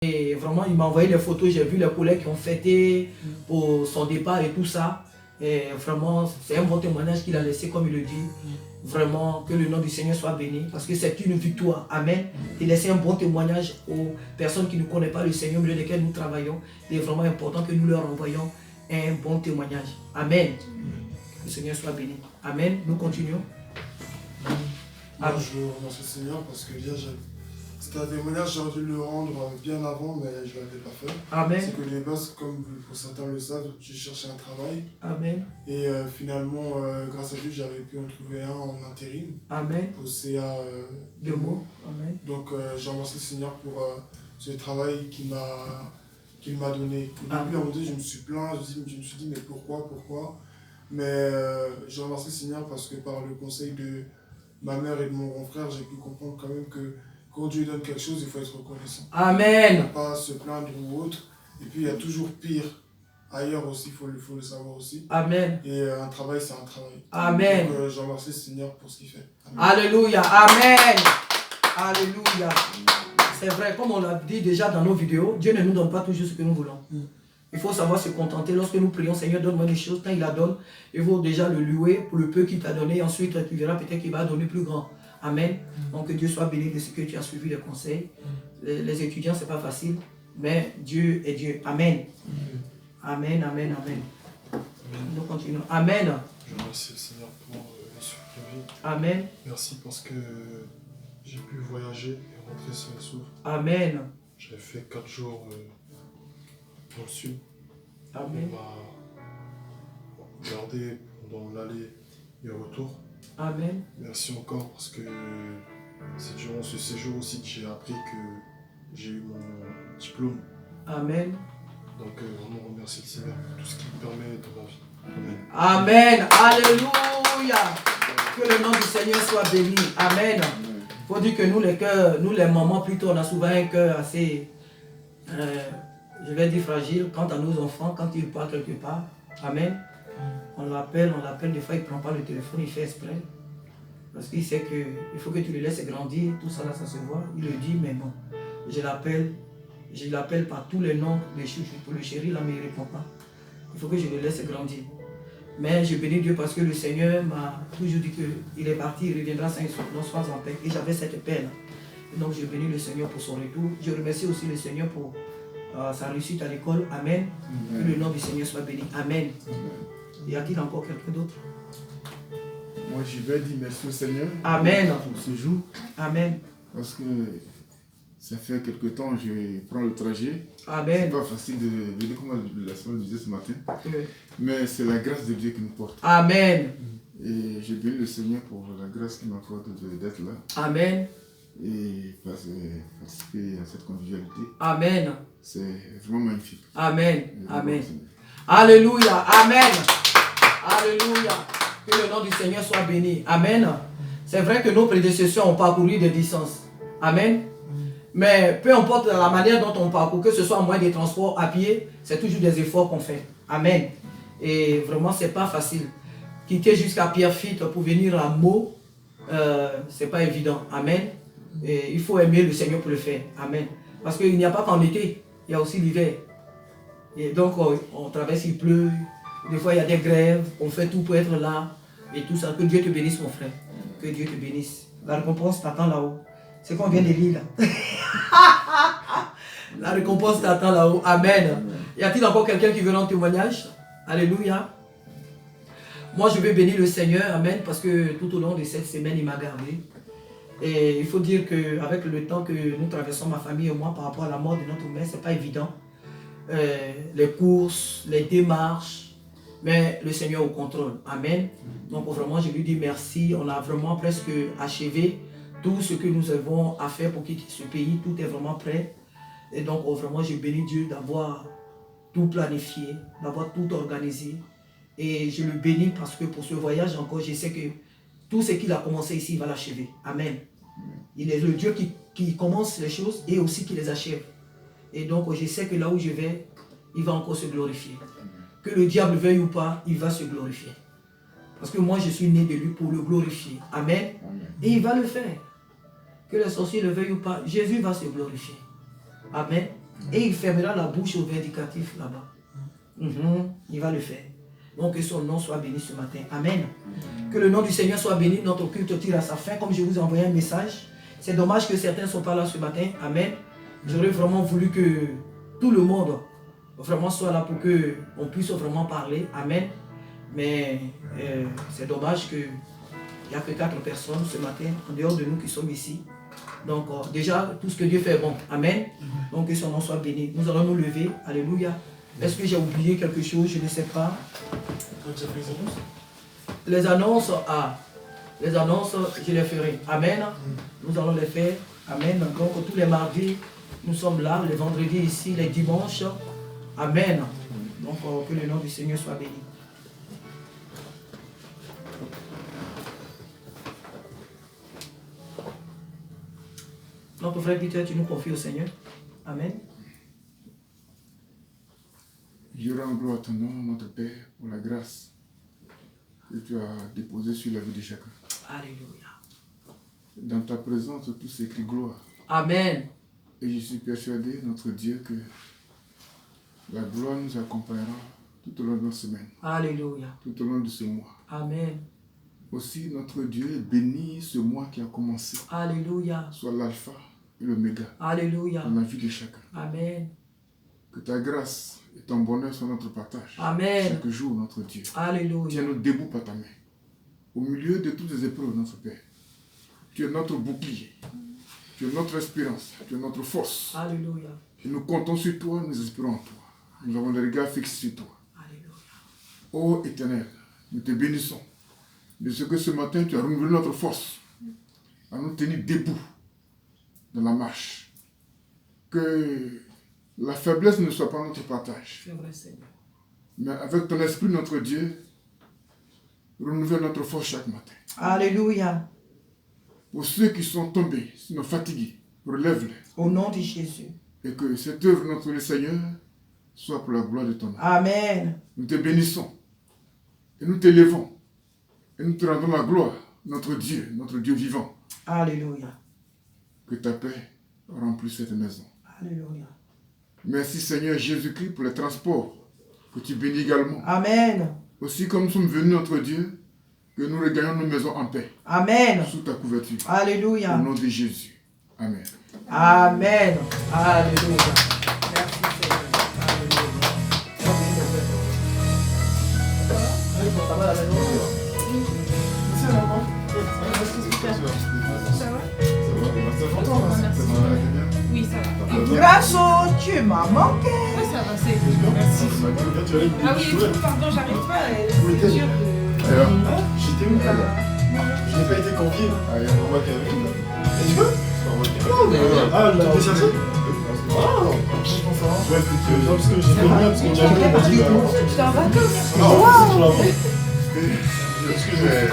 Et vraiment, il m'a envoyé les photos, j'ai vu les collègues qui ont fêté pour son départ et tout ça. Et vraiment, c'est un bon témoignage qu'il a laissé, comme il le dit. Vraiment, que le nom du Seigneur soit béni, parce que c'est une victoire. Amen. Il laisse un bon témoignage aux personnes qui ne connaissent pas le Seigneur, au milieu desquelles nous travaillons. Il est vraiment important que nous leur envoyions un bon témoignage. Amen. Que le Seigneur soit béni. Amen. Nous continuons. Moi, je remercie le Seigneur parce que déjà, c'était un témoignage, j'aurais dû le rendre bien avant, mais je ne l'avais pas fait. Amen. C'est que les bases, comme pour certains le savent, j'ai cherché un travail. Amen. Et finalement, grâce à Dieu, j'avais pu en trouver un en intérim. Amen. Au CA de mots. Amen. Donc, je remercie le Seigneur pour ce travail qu'il m'a donné. Au début, à un moment donné, je me suis plaint, je me suis dit, mais pourquoi? Mais je remercie le Seigneur parce que par le conseil de ma mère et de mon grand frère, j'ai pu comprendre quand même que quand Dieu donne quelque chose, il faut être reconnaissant. Amen. Pas se plaindre ou autre. Et puis il y a toujours pire ailleurs aussi, il faut le savoir aussi. Amen. Et un travail, c'est un travail. Amen. Donc je remercie le Seigneur pour ce qu'il fait. Amen. Alléluia. Amen. Alléluia. C'est vrai, comme on l'a dit déjà dans nos vidéos, Dieu ne nous donne pas toujours ce que nous voulons. Il faut savoir se contenter. Lorsque nous prions, Seigneur, donne-moi des choses. Quand il la donne, il faut déjà le louer pour le peu qu'il t'a donné. Ensuite, tu verras peut-être qu'il va donner plus grand. Amen. Donc que Dieu soit béni de ce que tu as suivi les conseils. Les étudiants, ce n'est pas facile, mais Dieu est Dieu. Amen. Amen, amen, amen. Nous continuons. Amen. Je remercie le Seigneur pour les supprimer. Amen. Merci parce que j'ai pu voyager et rentrer sain et sauf. Amen. J'avais fait 4 jours dans le sud. Amen. On m'a gardé pendant l'aller et retour. Amen. Merci encore parce que c'est durant ce séjour aussi que j'ai appris que j'ai eu mon diplôme. Amen. Donc vraiment remercier le Seigneur pour tout ce qu'il me permet dans ma vie. Amen. Amen. Alléluia. Que le nom du Seigneur soit béni. Amen. Il faut dire que nous les cœurs, nous les mamans plutôt, on a souvent un cœur assez, je vais dire fragile, quant à nos enfants, quand ils partent quelque part. Amen. On l'appelle, des fois il ne prend pas le téléphone, il fait exprès. Parce qu'il sait qu'il faut que tu le laisses grandir, tout ça là, ça se voit. Il le dit, mais non. Je l'appelle par tous les noms de pour le chéri, là, mais il ne répond pas. Il faut que je le laisse grandir. Mais je bénis Dieu parce que le Seigneur m'a toujours dit qu'il est parti, il reviendra sain et sauf, non, sois en paix. Et j'avais cette paix là. Donc je bénis le Seigneur pour son retour. Je remercie aussi le Seigneur pour sa réussite à l'école. Amen. Que le nom du Seigneur soit béni. Amen. Y a-t-il encore quelqu'un d'autre? Moi, je vais dire merci au Seigneur. Amen. Pour ce jour. Amen. Parce que ça fait quelque temps que je prends le trajet. Amen. C'est pas facile de venir comme la semaine disait ce matin. Oui. Mais c'est la grâce de Dieu qui nous porte. Amen. Et je bénis le Seigneur pour la grâce qu'il m'accorde d'être là. Amen. Et participer à cette convivialité. Amen. C'est vraiment magnifique. Amen. Amen. Alléluia. Amen. Alléluia. Que le nom du Seigneur soit béni. Amen. C'est vrai que nos prédécesseurs ont parcouru des distances. Amen. Mais peu importe la manière dont on parcourt, que ce soit en moyen de transport, à pied, c'est toujours des efforts qu'on fait. Amen. Et vraiment, c'est pas facile. Quitter jusqu'à Pierrefitte pour venir à Meaux, c'est pas évident. Amen. Et il faut aimer le Seigneur pour le faire. Amen. Parce qu'il n'y a pas qu'en été, il y a aussi l'hiver. Et donc, on traverse, il pleut. Des fois, il y a des grèves. On fait tout pour être là. Et tout ça. Que Dieu te bénisse, mon frère. Que Dieu te bénisse. La récompense t'attend là-haut. C'est qu'on vient de lire là. La récompense t'attend là-haut. Amen. Y a-t-il encore quelqu'un qui veut rendre témoignage? Alléluia. Moi, je vais bénir le Seigneur. Amen. Parce que tout au long de cette semaine, il m'a gardé. Et il faut dire qu'avec le temps que nous traversons, ma famille et moi, par rapport à la mort de notre mère, ce n'est pas évident. Les courses, les démarches, mais le Seigneur au contrôle. Amen. Donc vraiment, je lui dis merci. On a vraiment presque achevé tout ce que nous avons à faire pour quitter ce pays. Tout est vraiment prêt. Et donc vraiment, je bénis Dieu d'avoir tout planifié, d'avoir tout organisé. Et je le bénis parce que pour ce voyage encore, je sais que tout ce qu'il a commencé ici, il va l'achever. Amen. Il est le Dieu qui commence les choses et aussi qui les achève. Et donc, je sais que là où je vais, il va encore se glorifier. Que le diable veuille ou pas, il va se glorifier. Parce que moi, je suis né de lui pour le glorifier. Amen. Et il va le faire. Que les sorciers le veuillent ou pas, Jésus va se glorifier. Amen. Et il fermera la bouche au vindicatif là-bas. Il va le faire. Donc que son nom soit béni ce matin. Amen. Que le nom du Seigneur soit béni. Notre culte tire à sa fin. Comme je vous ai envoyé un message. C'est dommage que certains ne sont pas là ce matin. Amen. J'aurais vraiment voulu que tout le monde vraiment soit là pour qu'on puisse vraiment parler. Amen. Mais c'est dommage qu'il n'y a que 4 personnes ce matin, en dehors de nous qui sommes ici. Donc déjà, tout ce que Dieu fait est bon. Amen. Donc que son nom soit béni. Nous allons nous lever. Alléluia. Est-ce que j'ai oublié quelque chose? Je ne sais pas. Les annonces, les annonces, je les ferai. Amen. Nous allons les faire. Amen. Donc tous les mardis, nous sommes là. Les vendredis ici, les dimanches. Amen. Donc que le nom du Seigneur soit béni. Notre frère Peter, tu nous confies au Seigneur. Amen. Je rends gloire à ton nom, notre Père, pour la grâce que tu as déposée sur la vie de chacun. Alléluia. Dans ta présence, tout s'écrit gloire. Amen. Et je suis persuadé, notre Dieu, que la gloire nous accompagnera tout au long de notre semaine. Alléluia. Tout au long de ce mois. Amen. Aussi, notre Dieu bénit ce mois qui a commencé. Alléluia. Soit l'alpha et l'oméga. Alléluia. Dans la vie de chacun. Amen. Que ta grâce et ton bonheur soient notre partage. Amen. Chaque jour, notre Dieu. Alléluia. Tiens-nous debout par ta main. Au milieu de toutes les épreuves, notre Père. Tu es notre bouclier. Tu es notre espérance. Tu es notre force. Alléluia. Et nous comptons sur toi, nous espérons en toi. Nous avons les regards fixés sur toi. Alléluia. Ô Éternel, nous te bénissons de ce que ce matin tu as renouvelé notre force à nous tenir debout dans la marche. Que la faiblesse ne soit pas notre partage. C'est vrai, Seigneur. Mais avec ton esprit, notre Dieu, renouvelle notre force chaque matin. Alléluia. Pour ceux qui sont tombés, sinon fatigués, relève-les. Au nom de Jésus. Et que cette œuvre, notre Seigneur, soit pour la gloire de ton nom. Amen. Nous te bénissons. Et nous t'élevons. Et nous te rendons la gloire, notre Dieu vivant. Alléluia. Que ta paix remplisse cette maison. Alléluia. Merci Seigneur Jésus-Christ pour les transports que tu bénis également. Amen. Aussi comme nous sommes venus, notre Dieu, que nous regagnons nos maisons en paix. Amen. Sous ta couverture. Alléluia. Au nom de Jésus. Amen. Amen. Alléluia. Merci Seigneur. Alléluia. Ça va la maison? Oui, ça va. Grâce au Dieu m'a manqué. Oui, ça va, c'est bon. Merci. Ah oui, pardon, j'arrive pas. C'est dur de... J'étais où là? Je n'ai pas été convié. On va calmer. Est-ce que? Ah, je t'ai cherché? Ah, ouais, parce que j'ai fait bien, parce qu'on a vu. Je t'en vas. Wow! Est-ce que je vais